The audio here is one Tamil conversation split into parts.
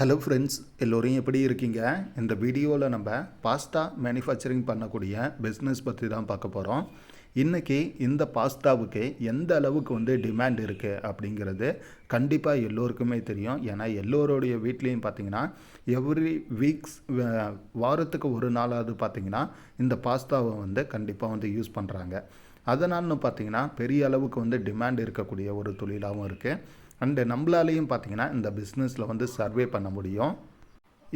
ஹலோ ஃப்ரெண்ட்ஸ், எல்லோரும் எப்படி இருக்கீங்க? இந்த வீடியோவில் நம்ம பாஸ்தா மேனுஃபேக்சரிங் பண்ணக்கூடிய பிஸ்னஸ் பற்றி தான் பார்க்க போகிறோம். இன்றைக்கி இந்த பாஸ்தாவுக்கு எந்த அளவுக்கு டிமாண்ட் இருக்குது அப்படிங்கிறது கண்டிப்பாக எல்லோருக்குமே தெரியும். ஏன்னா எல்லோருடைய வீட்லேயும் பார்த்திங்கன்னா எவ்ரி வீக்ஸ் வாரத்துக்கு ஒரு நாளாவது பார்த்திங்கன்னா இந்த பாஸ்தாவை கண்டிப்பாக யூஸ் பண்ணுறாங்க. அதனால்னு பார்த்திங்கன்னா பெரிய அளவுக்கு டிமாண்ட் இருக்கக்கூடிய ஒரு தொழிலாகவும் இருக்குது. அண்டு நம்மளாலேயும் பார்த்திங்கன்னா இந்த பிஸ்னஸில் சர்வே பண்ண முடியும்.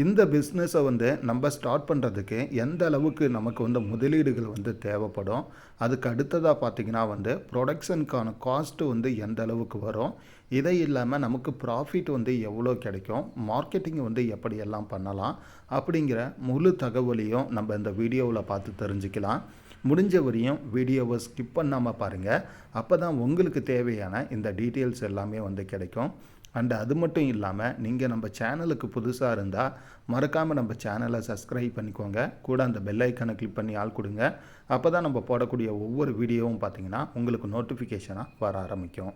இந்த பிஸ்னஸை நம்ம ஸ்டார்ட் பண்ணுறதுக்கு எந்த அளவுக்கு நமக்கு முதலீடுகள் தேவைப்படும், அதுக்கு அடுத்ததாக பார்த்திங்கன்னா ப்ரொடக்ஷனுக்கான காஸ்ட்டு எந்த அளவுக்கு வரும், இதை இல்லாமல் நமக்கு ப்ராஃபிட் எவ்வளோ கிடைக்கும், மார்க்கெட்டிங் எப்படியெல்லாம் பண்ணலாம் அப்படிங்கிற முழு தகவலையும் நம்ம இந்த வீடியோவில் பார்த்து தெரிஞ்சுக்கலாம். முடிஞ்ச வரையும் வீடியோவை ஸ்கிப் பண்ணாமல் பாருங்கள். அப்போ தான் உங்களுக்கு தேவையான இந்த டீட்டெயில்ஸ் எல்லாமே கிடைக்கும். அண்டு அது மட்டும் இல்லாமல் நீங்கள் நம்ம சேனலுக்கு புதுசாக இருந்தால் மறக்காமல் நம்ம சேனலை சப்ஸ்கிரைப் பண்ணிக்கோங்க. கூட அந்த பெல் ஐக்கானை கிளிக் பண்ணி ஆள் கொடுங்க. அப்போ தான் நம்ம போடக்கூடிய ஒவ்வொரு வீடியோவும் பார்த்திங்கன்னா உங்களுக்கு நோட்டிஃபிகேஷனாக வர ஆரம்பிக்கும்.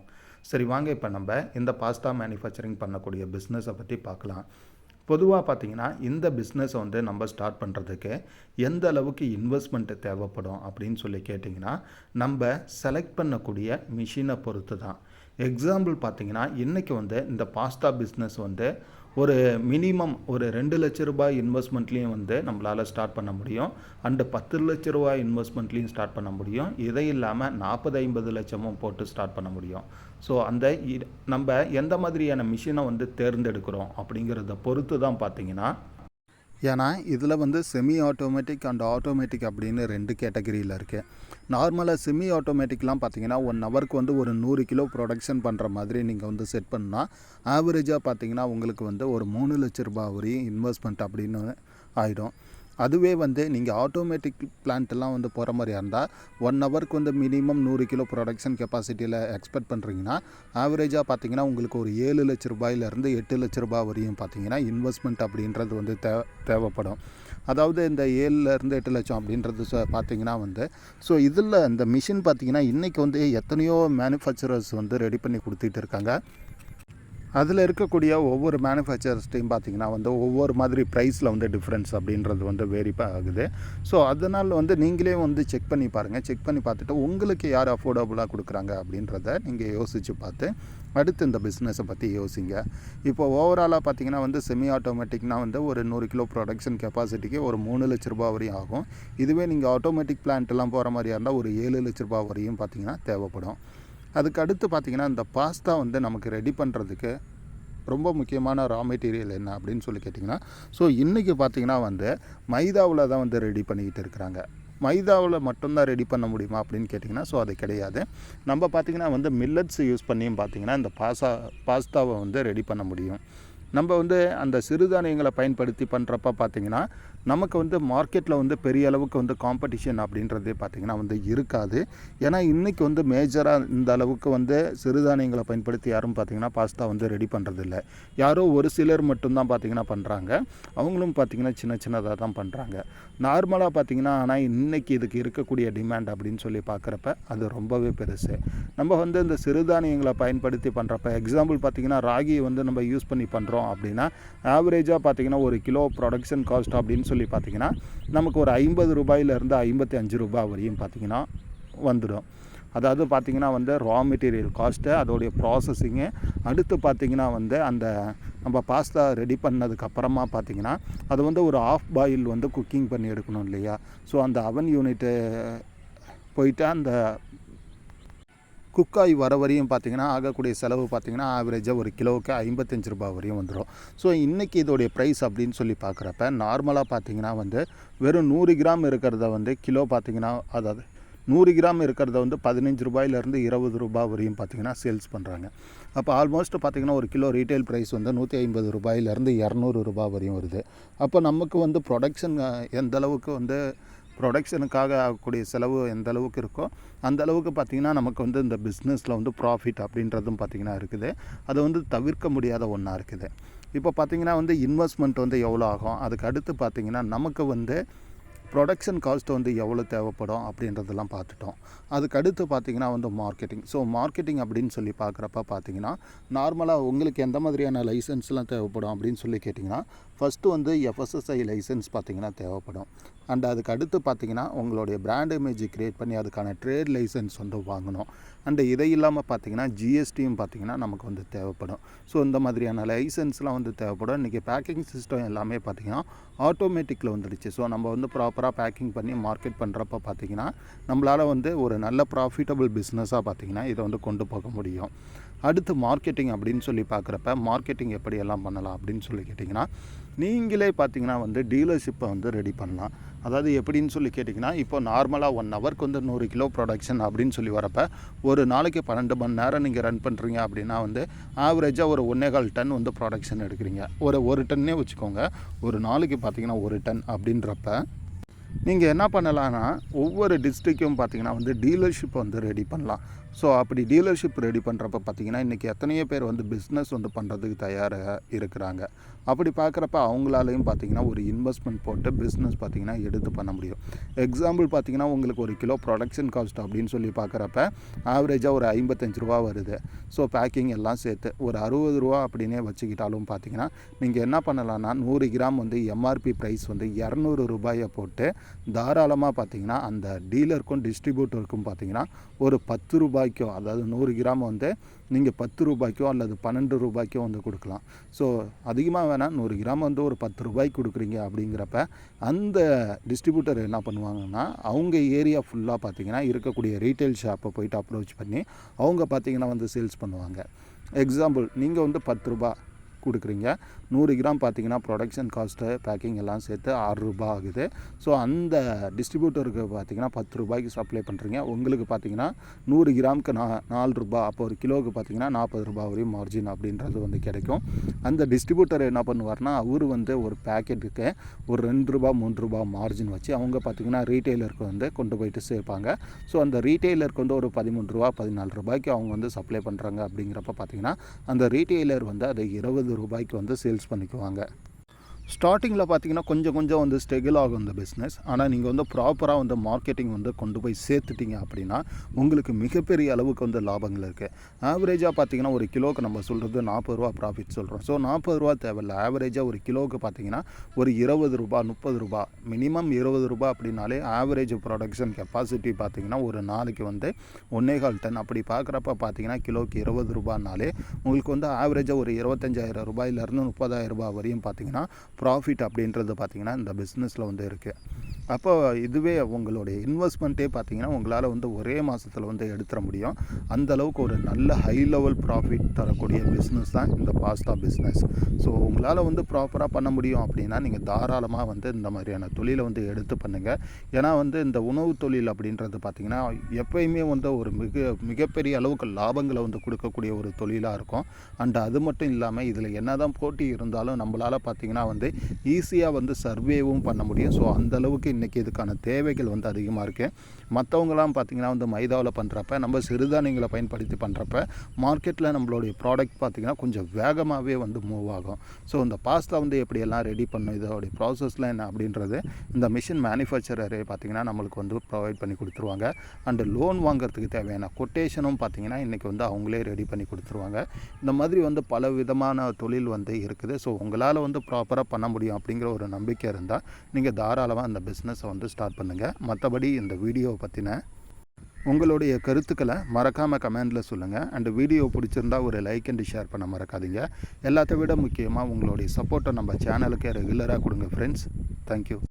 சரி, வாங்க இப்போ நம்ம இந்த பாஸ்தா மேனுஃபேக்சரிங் பண்ணக்கூடிய பிஸ்னஸை பற்றி பார்க்கலாம். பொதுவாக பார்த்திங்கன்னா இந்த பிஸ்னஸை நம்ம ஸ்டார்ட் பண்ணுறதுக்கு எந்த அளவுக்கு இன்வெஸ்ட்மெண்ட்டு தேவைப்படும் அப்படின்னு சொல்லி கேட்டிங்கன்னா நம்ம செலக்ட் பண்ணக்கூடிய மிஷினை பொறுத்து தான். எக்ஸாம்பிள் பார்த்திங்கன்னா இன்றைக்கி இந்த பாஸ்தா பிஸ்னஸ் ஒரு மினிமம் ஒரு 2 லட்ச ரூபாய் இன்வெஸ்ட்மெண்ட்லேயும் நம்மளால் ஸ்டார்ட் பண்ண முடியும். அண்டு 10 லட்ச ரூபாய் இன்வெஸ்ட்மெண்ட்லேயும் ஸ்டார்ட் பண்ண முடியும். இதை இல்லாமல் 40-50 லட்சமும் போட்டு ஸ்டார்ட் பண்ண முடியும். ஸோ நம்ம எந்த மாதிரியான மிஷினை தேர்ந்தெடுக்கிறோம் அப்படிங்கிறத பொறுத்து தான் பார்த்திங்கன்னா. ஏன்னா இதில் செமி ஆட்டோமேட்டிக் அண்ட் ஆட்டோமேட்டிக் அப்படின்னு 2 கேட்டகரியில் இருக்குது. நார்மலாக செமி ஆட்டோமேட்டிக்லாம் பார்த்திங்கன்னா 1 ஹவருக்கு ஒரு 100 கிலோ ப்ரொடக்ஷன் பண்ணுற மாதிரி நீங்கள் செட் பண்ணால் ஆவரேஜாக பார்த்திங்கன்னா உங்களுக்கு ஒரு 3 லட்ச ரூபாய் வரையும் இன்வெஸ்ட்மெண்ட் அப்படின்னு ஆகிடும். அதுவே நீங்கள் ஆட்டோமேட்டிக் பிளான்ட்லாம் போகிற மாதிரியா இருந்தால் 1 ஹவருக்கு மினிமம் 100 கிலோ ப்ரொடக்ஷன் கெப்பாசிட்டியில் எக்ஸ்பெக்ட் பண்ணுறீங்கன்னா ஆவரேஜாக பார்த்திங்கன்னா உங்களுக்கு ஒரு 7 லட்ச ரூபாயிலேருந்து 8 லட்ச ரூபாய் வரையும் பார்த்திங்கன்னா இன்வெஸ்ட்மெண்ட் அப்படின்றது தேவைப்படும். அதாவது இந்த 7லேருந்து 8 லட்சம் அப்படின்றது பார்த்திங்கன்னா ஸோ இதில் இந்த மிஷின் பார்த்திங்கன்னா இன்றைக்கி எத்தனையோ மேனுஃபேக்சரர்ஸ் ரெடி பண்ணி கொடுத்துட்டு இருக்காங்க. அதில் இருக்கக்கூடிய ஒவ்வொரு மேனுஃபேக்சரர்ஸ்டையும் பார்த்திங்கன்னா ஒவ்வொரு மாதிரி ப்ரைஸில் டிஃப்ரென்ஸ் அப்படின்றது வேரி ஆகுது. ஸோ அதனால் நீங்களே செக் பண்ணி பாருங்கள். செக் பண்ணி பார்த்துட்டு உங்களுக்கு யார் அஃபோர்டபுளாக கொடுக்குறாங்க அப்படின்றத நீங்கள் யோசித்து பார்த்து அடுத்து இந்த பிஸ்னஸை பற்றி யோசிங்க. இப்போ ஓவராலாக பார்த்திங்கன்னா செமி ஆட்டோமேட்டிக்னால் ஒரு 100 கிலோ ப்ரொடக்ஷன் கெப்பாசிட்டிக்கு ஒரு 3 லட்ச ரூபா வரையும் ஆகும். இதுவே நீங்கள் ஆட்டோமேட்டிக் பிளான்ட்லாம் போகிற மாதிரியா இருந்தால் ஒரு 7 லட்ச ரூபா வரையும் பார்த்திங்கன்னா தேவைப்படும். அதுக்கு அடுத்து பார்த்திங்கன்னா இந்த பாஸ்தா நமக்கு ரெடி பண்ணுறதுக்கு ரொம்ப முக்கியமான ரா மெட்டீரியல் என்ன அப்படின்னு சொல்லி கேட்டிங்கன்னா, ஸோ இன்றைக்கி பார்த்திங்கன்னா மைதாவில் தான் ரெடி பண்ணிக்கிட்டு இருக்கிறாங்க. மைதாவில் மட்டும்தான் ரெடி பண்ண முடியுமா அப்படின்னு கேட்டிங்கன்னா ஸோ அது கிடையாது. நம்ம பார்த்திங்கன்னா மில்லட்ஸ் யூஸ் பண்ணியும் பார்த்திங்கன்னா இந்த பாஸ்தாவை ரெடி பண்ண முடியும். நம்ம அந்த சிறுதானியங்களை பயன்படுத்தி பண்ணுறப்ப பார்த்திங்கன்னா நமக்கு மார்க்கெட்டில் பெரிய அளவுக்கு காம்படிஷன் அப்படின்றதே பார்த்திங்கன்னா இருக்காது. ஏன்னா இன்றைக்கி மேஜராக இந்த அளவுக்கு சிறுதானியங்களை பயன்படுத்தி யாரும் பார்த்திங்கன்னா பாஸ்தா ரெடி பண்ணுறதில்ல. யாரோ ஒரு சிலர் மட்டும்தான் பார்த்திங்கன்னா பண்ணுறாங்க. அவங்களும் பார்த்திங்கன்னா சின்ன சின்னதாக தான் பண்ணுறாங்க. நார்மலாக பார்த்திங்கன்னா ஆனால் இன்றைக்கி இதுக்கு இருக்கக்கூடிய டிமாண்ட் அப்படின்னு சொல்லி பார்க்குறப்ப அது ரொம்பவே பெருசு. நம்ம இந்த சிறுதானியங்களை பயன்படுத்தி பண்ணுறப்ப எக்ஸாம்பிள் பார்த்திங்கன்னா ராகியை நம்ம யூஸ் பண்ணி பண்ணுறோம் அப்படின்னா ஆவரேஜாக பார்த்திங்கன்னா ஒரு கிலோ ப்ரொடக்ஷன் காஸ்ட் அப்படின்னு சொல்லி பார்த்திங்கன்னா நமக்கு ஒரு 50 ரூபாயிலேருந்து 55 ரூபாய் வரையும் பார்த்திங்கன்னா வந்துடும். அதாவது பார்த்திங்கன்னா ரா மெட்டீரியல் காஸ்ட்டு, அதோடைய ப்ராசஸிங்கு, அடுத்து பார்த்திங்கன்னா அந்த நம்ம பாஸ்தா ரெடி பண்ணதுக்கப்புறமா பார்த்திங்கன்னா அது ஒரு ஆஃப் பாயில் குக்கிங் பண்ணி எடுக்கணும் இல்லையா. ஸோ அந்த அவன் யூனிட்டு போயிட்டு அந்த குக்காய் வர வரையும் பார்த்திங்கன்னா ஆகக்கூடிய செலவு பார்த்திங்கன்னா ஆவரேஜாக ஒரு கிலோவுக்கு 55 ரூபாய் வரையும் வந்துடும். ஸோ இன்றைக்கி இதோடைய ப்ரைஸ் அப்படின்னு சொல்லி பார்க்குறப்ப நார்மலாக பார்த்திங்கன்னா வெறும் 100 கிராம் இருக்கிறத கிலோ பார்த்திங்கன்னா அதாவது 100 கிராம் இருக்கிறத 15 ரூபாயிலேருந்து 20 ரூபாய் வரையும் பார்த்திங்கன்னா சேல்ஸ் பண்ணுறாங்க. அப்போ ஆல்மோஸ்ட் பார்த்திங்கன்னா ஒரு கிலோ ரீட்டைல் ப்ரைஸ் 150 ரூபாயிலேருந்து 200 ரூபாய் வரையும் வருது. அப்போ நமக்கு ப்ரொடக்ஷன் எந்த அளவுக்கு ப்ரொடக்ஷனுக்காக ஆகக்கூடிய செலவு எந்த அளவுக்கு இருக்கோ அந்த அளவுக்கு பார்த்திங்கன்னா நமக்கு இந்த பிஸ்னஸில் ப்ராஃபிட் அப்படின்றதும் பார்த்திங்கன்னா இருக்குது. அது தவிர்க்க முடியாத ஒன்றா இருக்குது. இப்போ பார்த்திங்கன்னா இன்வெஸ்ட்மெண்ட் எவ்வளோ ஆகும், அதுக்கு அடுத்து பார்த்திங்கன்னா நமக்கு ப்ரொடக்ஷன் காஸ்ட் வந்து எவ்வளோ தேவைப்படும் அப்படின்றதெல்லாம் பார்த்துட்டோம். அதுக்கு அடுத்து பார்த்திங்கன்னா வந்து மார்க்கெட்டிங். ஸோ மார்க்கெட்டிங் அப்படின்னு சொல்லி பார்க்குறப்ப பார்த்திங்கன்னா நார்மலாக உங்களுக்கு எந்த மாதிரியான லைசன்ஸ்லாம் தேவைப்படும் அப்படின்னு சொல்லி கேட்டிங்கன்னா ஃபஸ்ட்டு வந்து எஃப்எஸ்எஸ்ஐ லைசன்ஸ் பார்த்திங்கன்னா தேவைப்படும். அண்ட் அதுக்கு அடுத்து பார்த்திங்கன்னா உங்களுடைய பிராண்ட் இமேஜ் க்ரியேட் பண்ணி அதுக்கான ட்ரேட் லைசன்ஸ் வந்து வாங்கணும். அண்டு இதை இல்லாமல் பார்த்திங்கன்னா ஜிஎஸ்டியும் பார்த்திங்கன்னா நமக்கு வந்து தேவைப்படும். ஸோ இந்த மாதிரியான லைசன்ஸ்லாம் வந்து தேவைப்படும். இன்றைக்கி பேக்கிங் சிஸ்டம் எல்லாமே பார்த்திங்கன்னா ஆட்டோமேட்டிக்கில் வந்துடுச்சு. ஸோ நம்ம வந்து ப்ராப்பராக பேக்கிங் பண்ணி மார்க்கெட் பண்ணுறப்ப பார்த்திங்கன்னா நம்மளால் வந்து ஒரு நல்ல ப்ராஃபிட்டபிள் பிஸ்னஸாக பார்த்திங்கன்னா இதை வந்து கொண்டு போக முடியும். அடுத்து மார்க்கெட்டிங் அப்படின்னு சொல்லி பார்க்குறப்ப மார்க்கெட்டிங் எப்படியெல்லாம் பண்ணலாம் அப்படின்னு சொல்லி கேட்டிங்கன்னா நீங்களே பார்த்திங்கன்னா வந்து டீலர்ஷிப்பை வந்து ரெடி பண்ணலாம். அதாவது எப்படின்னு சொல்லி கேட்டிங்கன்னா இப்போ நார்மலாக 1 ஹவருக்கு வந்து 100 கிலோ ப்ரொடக்ஷன் அப்படின்னு சொல்லி வரப்போ ஒரு நாளைக்கு 12 மணி நேரம் நீங்கள் ரன் பண்ணுறீங்க அப்படின்னா வந்து ஆவரேஜாக ஒரு 1.25 டன் வந்து ப்ரொடக்ஷன் எடுக்கிறீங்க. ஒரு டன்னே வச்சுக்கோங்க. ஒரு நாளைக்கு பார்த்திங்கன்னா 1 டன் அப்படின்றப்ப நீங்கள் என்ன பண்ணலான்னா ஒவ்வொரு டிஸ்ட்ரிக்கும் பார்த்திங்கன்னா வந்து டீலர்ஷிப்பை வந்து ரெடி பண்ணலாம். ஸோ அப்படி டீலர்ஷிப் ரெடி பண்ணுறப்ப பார்த்திங்கன்னா இன்றைக்கி எத்தனையோ பேர் வந்து பிஸ்னஸ் வந்து பண்ணுறதுக்கு தயாராக இருக்கிறாங்க. அப்படி பார்க்குறப்ப அவங்களாலையும் பார்த்திங்கன்னா ஒரு இன்வெஸ்ட்மெண்ட் போட்டு பிஸ்னஸ் பார்த்திங்கன்னா எடுத்து பண்ண முடியும். எக்ஸாம்பிள் பார்த்திங்கன்னா உங்களுக்கு ஒரு கிலோ ப்ரொடக்ஷன் காஸ்ட் அப்படின்னு சொல்லி பார்க்குறப்ப ஆவரேஜாக ஒரு 55 ரூபா வருது. ஸோ பேக்கிங் எல்லாம் சேர்த்து ஒரு 60 ரூபா அப்படின்னே வச்சுக்கிட்டாலும் பார்த்திங்கன்னா நீங்கள் என்ன பண்ணலான்னா 100 கிராம் வந்து எம்ஆர்பி ப்ரைஸ் வந்து 200 ரூபாயை போட்டு தாராளமாக பார்த்திங்கன்னா அந்த டீலருக்கும் டிஸ்ட்ரிபியூட்டருக்கும் பார்த்திங்கன்னா ஒரு 10 ரூபாய்க்கோ, அதாவது 100 கிராம் வந்து நீங்கள் 10 ரூபாய்க்கோ அல்லது 12 ரூபாய்க்கோ வந்து கொடுக்கலாம். ஸோ அதிகமாக வேணால் 100 கிராம் வந்து ஒரு 10 ரூபாய்க்கு கொடுக்குறீங்க அப்படிங்கிறப்ப அந்த டிஸ்ட்ரிபியூட்டர் என்ன பண்ணுவாங்கன்னா அவங்க ஏரியா ஃபுல்லாக பார்த்திங்கன்னா இருக்கக்கூடிய ரீட்டைல் ஷாப்பை போய்ட்டு அப்ரோச் பண்ணி அவங்க பார்த்திங்கன்னா வந்து சேல்ஸ் பண்ணுவாங்க. எக்ஸாம்பிள் நீங்கள் வந்து 10 ரூபா கொடுக்குறீங்க. 100 கிராம் பார்த்திங்கன்னா ப்ரொடக்ஷன் காஸ்ட்டு பேக்கிங் எல்லாம் சேர்த்து 6 ரூபா ஆகுது. ஸோ அந்த டிஸ்ட்ரிபியூட்டருக்கு பார்த்திங்கன்னா 10 ரூபாய்க்கு சப்ளை பண்ணுறீங்க. உங்களுக்கு பார்த்திங்கன்னா 100 கிராமுக்கு 4 ரூபா, அப்போ ஒரு கிலோவுக்கு பார்த்திங்கன்னா 40 ரூபா வரையும் மார்ஜின் அப்படின்றது வந்து கிடைக்கும். அந்த டிஸ்ட்ரிபியூட்டர் என்ன பண்ணுவார்னா அவர் வந்து ஒரு பேக்கெட்டுக்கு ஒரு 2 ரூபா 3 ரூபா மார்ஜின் வச்சு அவங்க பார்த்திங்கன்னா ரீட்டெய்லருக்கு வந்து கொண்டு போயிட்டு சேர்ப்பாங்க. ஸோ அந்த ரீட்டெய்லருக்கு வந்து ஒரு 13 ரூபா 14 ரூபாய்க்கு அவங்க வந்து சப்ளை பண்ணுறாங்க. அப்படிங்கிறப்ப பார்த்திங்கன்னா அந்த ரீட்டெய்லர் வந்து அதை 20 ரூபாய்க்கு வந்து சேல்ஸ் பண்ணிக்குவாங்க. ஸ்டார்டிங்கில் பார்த்திங்கன்னா கொஞ்சம் வந்து ஸ்ட்ரகிள் ஆகும் இந்த பிஸ்னஸ். ஆனால் நீங்கள் வந்து ப்ராப்பராக வந்து மார்க்கெட்டிங் வந்து கொண்டு போய் சேர்த்துட்டிங்க அப்படின்னா உங்களுக்கு மிகப்பெரிய அளவுக்கு வந்து லாபங்கள் இருக்குது. ஆவரேஜாக பார்த்திங்கன்னா ஒரு கிலோவுக்கு நம்ம சொல்கிறது 40 ரூபா ப்ராஃபிட் சொல்கிறோம். ஸோ 40 ரூபா தேவையில்லை. ஆவரேஜாக ஒரு கிலோவுக்கு பார்த்திங்கன்னா ஒரு 20 ரூபா 30 ரூபா மினிமம் 20 ரூபா அப்படின்னாலே ஆவரேஜ் ப்ரொடக்ஷன் கெப்பாசிட்டி பார்த்திங்கன்னா ஒரு நாளைக்கு வந்து 1.25 டன். அப்படி பார்க்குறப்ப பார்த்திங்கன்னா கிலோவுக்கு 20 ரூபானாலே உங்களுக்கு வந்து ஆவரேஜாக ஒரு 25,000 ரூபாயிலேருந்து 30,000 ரூபாய் வரையும் பார்த்திங்கன்னா ப்ராஃபிட் அப்படின்றது பார்த்திங்கன்னா இந்த பிஸ்னஸில் வந்து இருக்குது. அப்போ இதுவே உங்களுடைய இன்வெஸ்ட்மெண்ட்டே பார்த்திங்கன்னா உங்களால் வந்து ஒரே மாதத்தில் வந்து எடுத்துட முடியும். அந்தளவுக்கு ஒரு நல்ல ஹை லெவல் ப்ராஃபிட் தரக்கூடிய பிஸ்னஸ் தான் இந்த பாஸ்தா பிஸ்னஸ். ஸோ உங்களால் வந்து ப்ராப்பராக பண்ண முடியும் அப்படின்னா நீங்கள் தாராளமாக வந்து இந்த மாதிரியான தொழிலை வந்து எடுத்து பண்ணுங்கள். ஏன்னா வந்து இந்த உணவு தொழில் அப்படின்றது பார்த்திங்கன்னா எப்பயுமே வந்து ஒரு மிகப்பெரிய அளவுக்கு லாபங்களை வந்து கொடுக்கக்கூடிய ஒரு தொழிலாக இருக்கும். அண்ட் அது மட்டும் இல்லாமல் இதில் என்ன தான் போட்டி இருந்தாலும் நம்மளால் பார்த்திங்கன்னா வந்து ஈஸியாக வந்து சர்வேவும் பண்ண முடியும். ஸோ அந்தளவுக்கு இன்றைக்கி இதுக்கான தேவைகள் வந்து அதிகமாக இருக்குது. மற்றவங்களாம் பார்த்திங்கன்னா வந்து மைதாவில் பண்ணுறப்ப நம்ம சிறுதானியங்களை பயன்படுத்தி பண்ணுறப்ப மார்க்கெட்டில் நம்மளுடைய ப்ராடக்ட் பார்த்திங்கன்னா கொஞ்சம் வேகமாகவே வந்து மூவ் ஆகும். ஸோ இந்த பாஸ்தா வந்து எப்படியெல்லாம் ரெடி பண்ணும், இதோடைய ப்ராசஸ்லாம் என்ன அப்படின்றது இந்த மிஷின் மேனுஃபேக்சரரே பார்த்திங்கன்னா நம்மளுக்கு வந்து ப்ரொவைட் பண்ணி கொடுத்துருவாங்க. அண்டு லோன் வாங்குறதுக்கு தேவையான கொட்டேஷனும் பார்த்திங்கன்னா இன்றைக்கி வந்து அவங்களே ரெடி பண்ணி கொடுத்துருவாங்க. இந்த மாதிரி வந்து பல விதமான தொழில் வந்து இருக்குது. ஸோ உங்களால் வந்து ப்ராப்பராக பண்ண முடியும் அப்படிங்கிற ஒரு நம்பிக்கை இருந்தால் நீங்கள் தாராளமாக அந்த பிஸ்னஸை வந்து ஸ்டார்ட் பண்ணுங்கள். மற்றபடி இந்த வீடியோவை பற்றின உங்களுடைய கருத்துக்களை மறக்காமல் கமெண்டில் சொல்லுங்கள். அண்டு வீடியோ பிடிச்சிருந்தால் ஒரு லைக் அண்டு ஷேர் பண்ண மறக்காதீங்க. எல்லாத்த விட முக்கியமாக உங்களுடைய சப்போர்ட்டை நம்ம சேனலுக்கு ரெகுலராக கொடுங்க ஃப்ரெண்ட்ஸ். தேங்க்யூ.